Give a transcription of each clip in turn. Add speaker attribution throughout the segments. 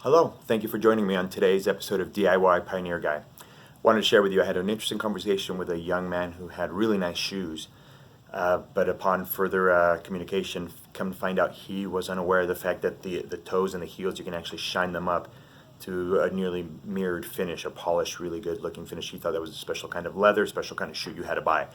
Speaker 1: Hello, thank you for joining me on today's episode of DIY Pioneer Guy. Wanted to share with you I had an interesting conversation with a young man who had really nice shoes, but upon further communication, come to find out he was unaware of the fact that the toes and the heels, you can actually shine them up to a nearly mirrored finish, a polished, really good looking finish. He thought that was a special kind of leather, special kind of shoe you had to buy.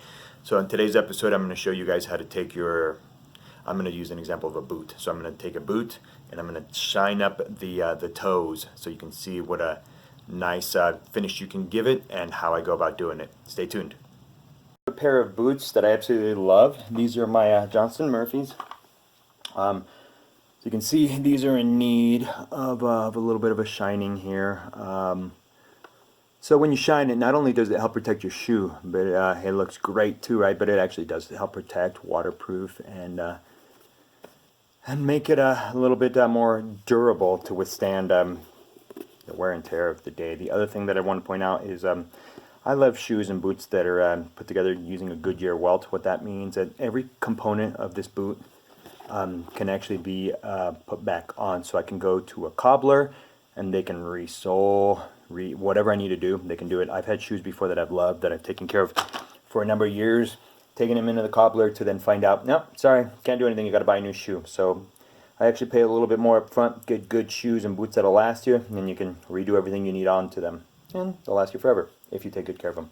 Speaker 1: So in today's episode, I'm going to show you guys how to take I'm going to use an example of a boot. So I'm going to take a boot and I'm going to shine up the toes so you can see what a nice finish you can give it and how I go about doing it. Stay tuned. A pair of boots that I absolutely love. These are my Johnston Murphys. So you can see these are in need of a little bit of a shining here. So when you shine it, not only does it help protect your shoe, but it looks great too, right? But it actually does help protect, waterproof, and make it a little bit more durable to withstand the wear and tear of the day. The other thing that I want to point out is I love shoes and boots that are put together using a Goodyear welt. What that means is that every component of this boot can actually be put back on. So I can go to a cobbler and they can resole, whatever I need to do, they can do it. I've had shoes before that I've loved, that I've taken care of for a number of years, taking them into the cobbler to then find out, no, sorry, can't do anything, you got to buy a new shoe. So I actually pay a little bit more up front, get good shoes and boots that'll last you, and then you can redo everything you need onto them, and they'll last you forever if you take good care of them.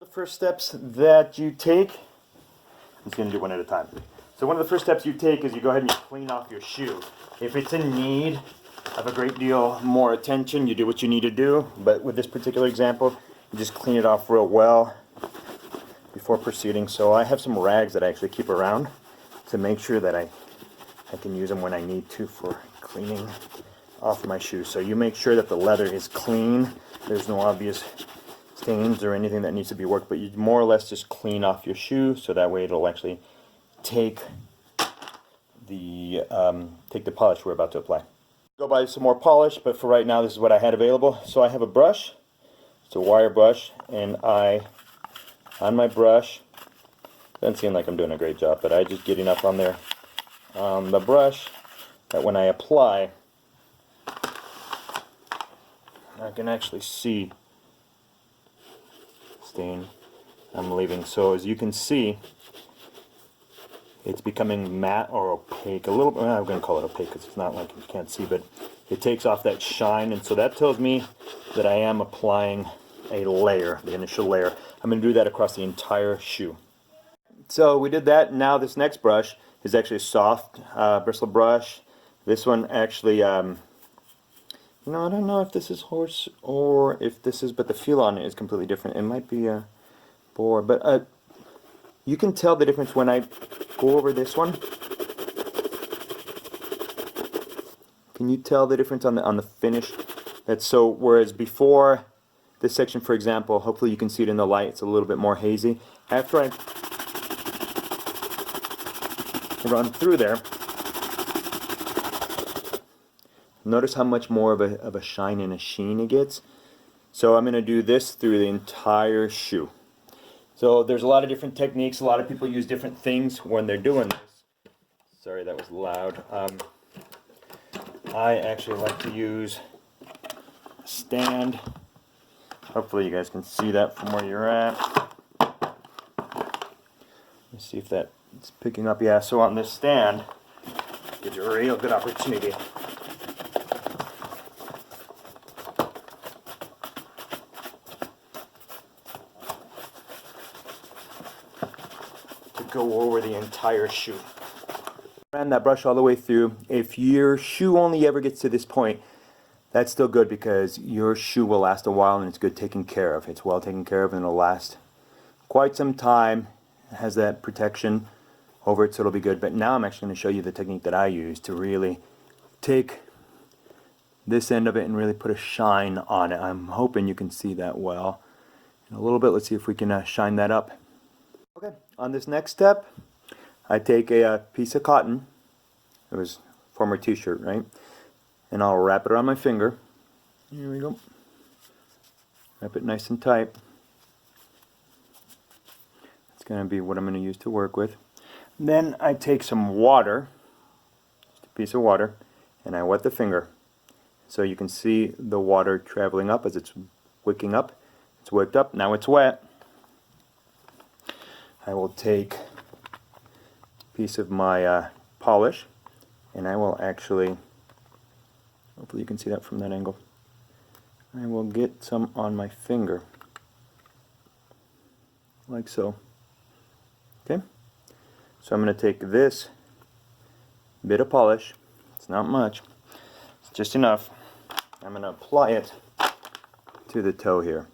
Speaker 1: The first steps that you take, I'm just going to do one at a time. So one of the first steps you take is you go ahead and you clean off your shoe. If it's in need of a great deal more attention, you do what you need to do, but with this particular example, you just clean it off real well before proceeding. So I have some rags that I actually keep around to make sure that I can use them when I need to for cleaning off my shoes. So you make sure that the leather is clean, there's no obvious stains or anything that needs to be worked, but you more or less just clean off your shoe so that way it'll actually take the polish we're about to apply. Go buy some more polish, but for right now this is what I had available. So I have a brush, it's a wire brush, and on my brush, doesn't seem like I'm doing a great job, but I just get enough on there the brush that when I apply, I can actually see stain I'm leaving. So as you can see, it's becoming matte or opaque, a little bit. I'm going to call it opaque because it's not like you can't see, but it takes off that shine, and so that tells me that I am applying a layer, the initial layer. I'm going to do that across the entire shoe. So we did that. Now this next brush is actually a soft bristle brush. This one actually, I don't know if this is horse or if this is, but the feel on it is completely different. It might be a boar, but you can tell the difference when I go over this one. Can you tell the difference on the finish? That's so, whereas before this section, for example, hopefully you can see it in the light, it's a little bit more hazy. After I run through there, notice how much more of a shine and a sheen it gets. So I'm going to do this through the entire shoe. So there's a lot of different techniques. A lot of people use different things when they're doing this. Sorry, that was loud. I actually like to use a stand. Hopefully you guys can see that from where you're at. Let's see if that's picking up. Yeah, so on this stand, gives you a real good opportunity to go over the entire shoe. Ran that brush all the way through. If your shoe only ever gets to this point, that's still good because your shoe will last a while and it's good taken care of. It's well taken care of and it'll last quite some time. It has that protection over it, so it'll be good. But now I'm actually going to show you the technique that I use to really take this end of it and really put a shine on it. I'm hoping you can see that well. In a little bit, let's see if we can shine that up. Okay, on this next step, I take a piece of cotton. It was a former t-shirt, right? And I'll wrap it around my finger. Here we go. Wrap it nice and tight. It's going to be what I'm going to use to work with. Then I take some water, just a piece of water, and I wet the finger. So you can see the water traveling up as it's wicking up. It's wicked up, now it's wet. I will take a piece of my polish, and I will actually, hopefully you can see that from that angle, I will get some on my finger, like so. Okay, so I'm going to take this bit of polish, it's not much, it's just enough, I'm going to apply it to the toe here.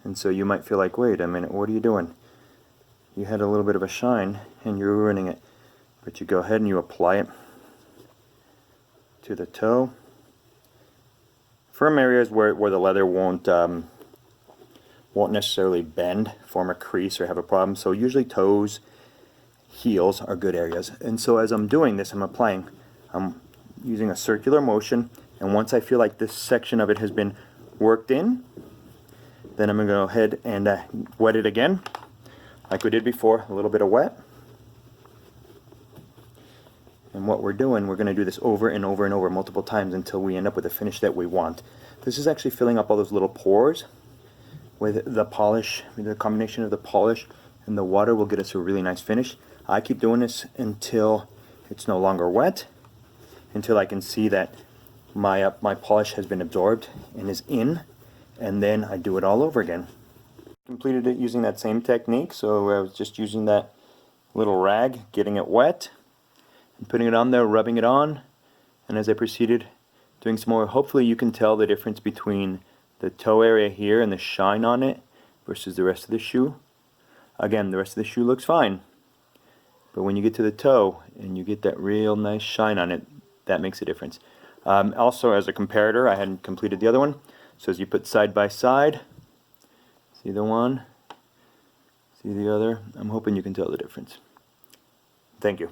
Speaker 1: And so you might feel like, wait a minute, what are you doing? You had a little bit of a shine and you're ruining it. But you go ahead and you apply it to the toe. Firm areas where the leather won't necessarily bend, form a crease, or have a problem. So usually toes, heels are good areas. And so as I'm doing this, I'm using a circular motion, and once I feel like this section of it has been worked in, then I'm going to go ahead and wet it again, like we did before, a little bit of wet. And what we're doing, we're going to do this over and over and over multiple times until we end up with a finish that we want. This is actually filling up all those little pores with the polish. The combination of the polish and the water will get us a really nice finish. I keep doing this until it's no longer wet, until I can see that my polish has been absorbed and is in, and then I do it all over again. Completed it using that same technique, so I was just using that little rag, getting it wet, and putting it on there, rubbing it on, and as I proceeded doing some more, hopefully you can tell the difference between the toe area here and the shine on it versus the rest of the shoe. Again, the rest of the shoe looks fine, but when you get to the toe and you get that real nice shine on it, that makes a difference. Also, as a comparator, I hadn't completed the other one, so as you put side by side, see the one, see the other, I'm hoping you can tell the difference. Thank you.